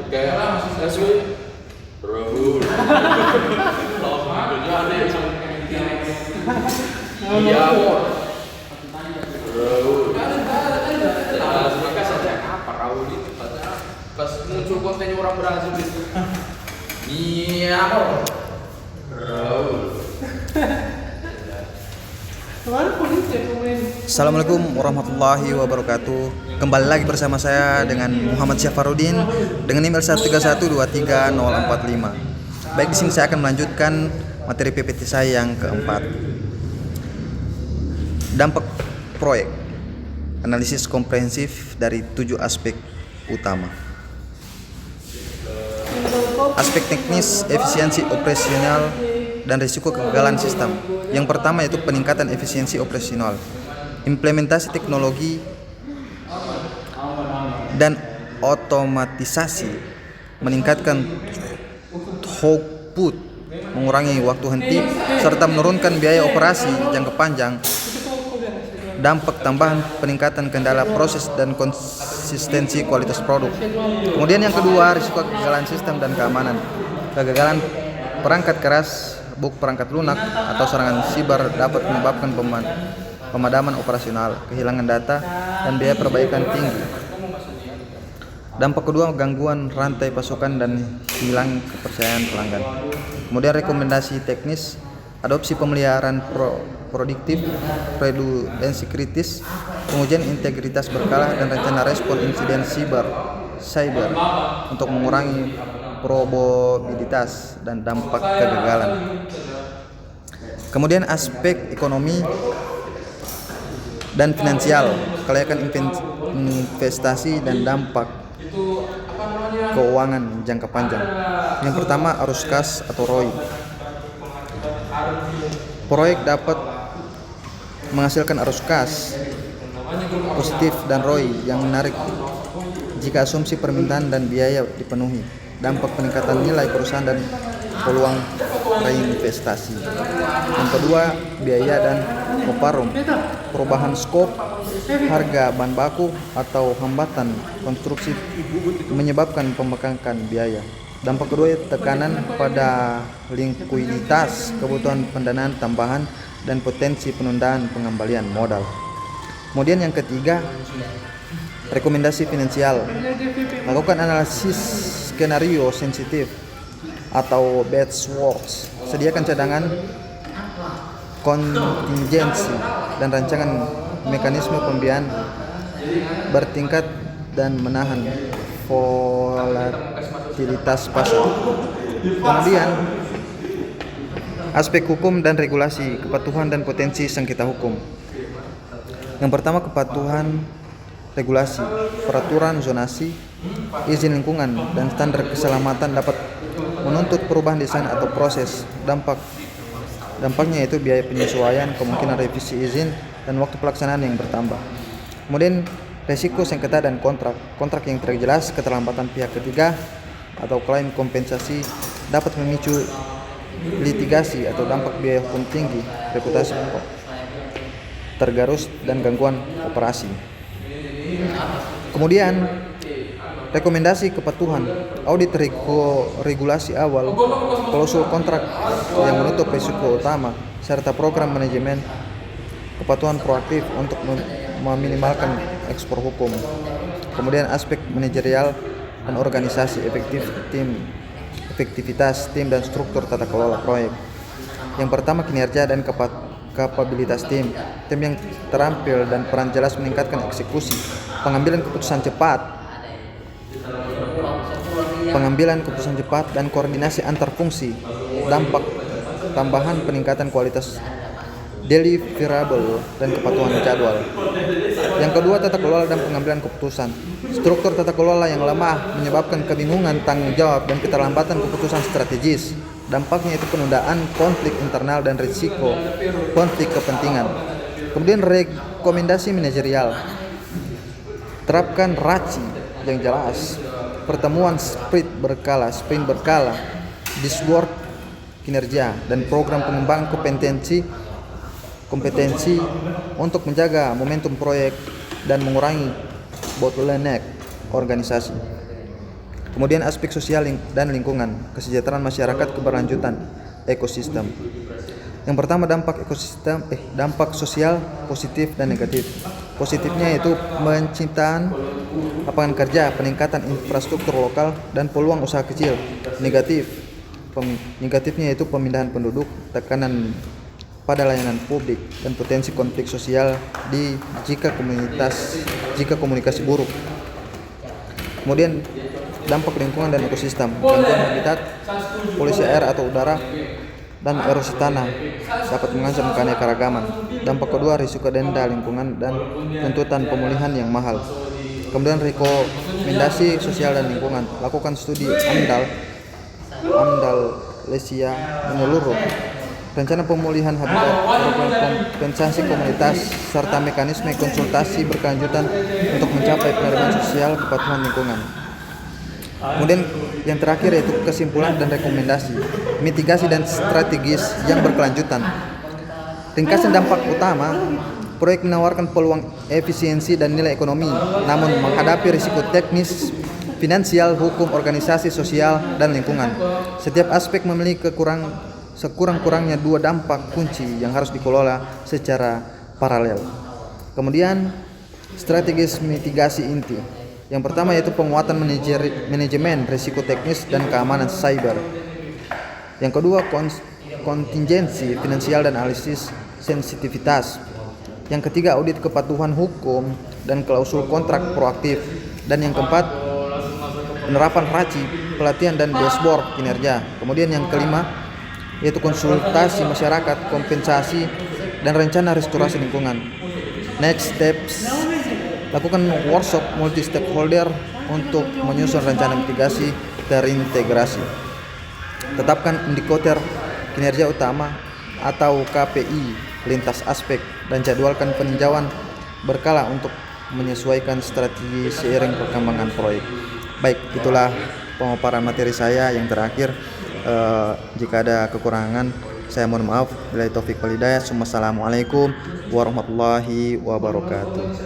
Kayak asli Rahul. Iya, Rahul. Mereka saja apa Rahul itu pas muncul kontennya orang Brazil itu. Iya, Rahul. Assalamualaikum warahmatullahi wabarakatuh. Kembali lagi bersama saya dengan Muhammad Syafarudin dengan email 131230445. Baik, di sini saya akan melanjutkan materi PPT saya yang keempat. Dampak proyek. Analisis komprehensif dari 7 aspek utama. Aspek teknis, efisiensi operasional, dan risiko kegagalan sistem. Yang pertama yaitu peningkatan efisiensi operasional, implementasi teknologi dan otomatisasi, meningkatkan throughput, mengurangi waktu henti, serta menurunkan biaya operasi jangka panjang. Dampak tambahan peningkatan kendala proses dan konsistensi kualitas produk. Kemudian yang kedua, risiko kegagalan sistem dan keamanan. Kegagalan perangkat keras, perangkat lunak, atau serangan siber dapat menyebabkan pemadaman operasional, kehilangan data, dan biaya perbaikan tinggi. Dampak kedua, gangguan rantai pasokan dan hilang kepercayaan pelanggan. Kemudian rekomendasi teknis, adopsi pemeliharaan produktif, redundansi kritis, pengujian integritas berkala, dan rencana respon insiden cyber untuk mengurangi probabilitas dan dampak kegagalan. Kemudian aspek ekonomi dan finansial, kelayakan investasi dan dampak keuangan jangka panjang. Yang pertama, arus kas atau ROI. Proyek dapat menghasilkan arus kas positif dan ROI yang menarik jika asumsi permintaan dan biaya dipenuhi. Dampak peningkatan nilai perusahaan dan peluang reinvestasi. Yang kedua, biaya dan operum, perubahan skop, harga bahan baku, atau hambatan konstruksi menyebabkan pembengkakan biaya. Dampak kedua, tekanan pada likuiditas, kebutuhan pendanaan tambahan, dan potensi penundaan pengembalian modal. Kemudian yang ketiga, rekomendasi finansial. Lakukan analisis skenario sensitif atau batch works. Sediakan cadangan kontingensi dan rancangan mekanisme pembiayaan bertingkat dan menahan volatilitas pasar. Kemudian aspek hukum dan regulasi, kepatuhan dan potensi sengketa hukum. Yang pertama, kepatuhan regulasi, peraturan zonasi, izin lingkungan, dan standar keselamatan dapat menuntut perubahan desain atau proses. Dampaknya yaitu biaya penyesuaian, kemungkinan revisi izin, dan waktu pelaksanaan yang bertambah. Kemudian risiko sengketa dan kontrak yang tidak jelas, keterlambatan pihak ketiga, atau klaim kompensasi dapat memicu litigasi atau dampak biaya hukum tinggi, reputasi tergerus, dan gangguan operasi. Kemudian rekomendasi kepatuhan, audit regulasi awal, klausul kontrak yang menutup risiko utama, serta program manajemen kepatuhan proaktif untuk meminimalkan ekspor hukum. Kemudian aspek manajerial dan organisasi, efektivitas tim dan struktur tata kelola proyek. Yang pertama, kinerja dan kapabilitas tim yang terampil dan peran jelas meningkatkan eksekusi, pengambilan keputusan cepat dan koordinasi antar fungsi. Dampak tambahan peningkatan kualitas deliverable dan kepatuhan jadwal. Yang kedua, tata kelola dan pengambilan keputusan. Struktur tata kelola yang lemah menyebabkan kebingungan tanggung jawab dan keterlambatan keputusan strategis. Dampaknya itu penundaan, konflik internal, dan risiko konflik kepentingan. Kemudian rekomendasi manajerial. Terapkan RACI yang jelas, pertemuan sprint berkala, dashboard kinerja, dan program pengembangan kompetensi untuk menjaga momentum proyek dan mengurangi bottleneck organisasi. Kemudian aspek sosial dan lingkungan, kesejahteraan masyarakat, keberlanjutan ekosistem. Yang pertama dampak sosial positif dan negatif. Positifnya yaitu penciptaan lapangan kerja, peningkatan infrastruktur lokal dan peluang usaha kecil. Negatifnya yaitu pemindahan penduduk, tekanan pada layanan publik dan potensi konflik sosial jika komunikasi buruk. Kemudian dampak lingkungan dan ekosistem, gangguan habitat, polusi air atau udara, dan erosi tanah dapat mengancam keanekaragaman. Dampak kedua, risiko denda lingkungan dan tuntutan pemulihan yang mahal. Kemudian rekomendasi sosial dan lingkungan, lakukan studi AMDAL Lesia menyeluruh, rencana pemulihan habitat, kompensasi komunitas, serta mekanisme konsultasi berkelanjutan untuk mencapai penerimaan sosial kepatuhan lingkungan. Kemudian yang terakhir yaitu kesimpulan dan rekomendasi, mitigasi dan strategis yang berkelanjutan. Ringkasan dampak utama, proyek menawarkan peluang efisiensi dan nilai ekonomi, namun menghadapi risiko teknis, finansial, hukum, organisasi, sosial, dan lingkungan. Setiap aspek memiliki sekurang-kurangnya 2 dampak kunci yang harus dikelola secara paralel. Kemudian strategis mitigasi inti. Yang pertama yaitu penguatan manajemen risiko teknis dan keamanan cyber. Yang kedua kontingensi finansial dan analisis sensitivitas. Yang ketiga audit kepatuhan hukum dan klausul kontrak proaktif. Dan yang keempat penerapan RACI, pelatihan dan dashboard kinerja. Kemudian yang kelima yaitu konsultasi masyarakat, kompensasi, dan rencana restorasi lingkungan. Next steps, lakukan workshop multi stakeholder untuk menyusun rencana mitigasi terintegrasi. Tetapkan indikator kinerja utama atau KPI lintas aspek dan jadwalkan peninjauan berkala untuk menyesuaikan strategi seiring perkembangan proyek. Baik, itulah pemaparan materi saya yang terakhir. Jika ada kekurangan saya mohon maaf. Billahi taufik wal hidayah. Wassalamualaikum warahmatullahi wabarakatuh.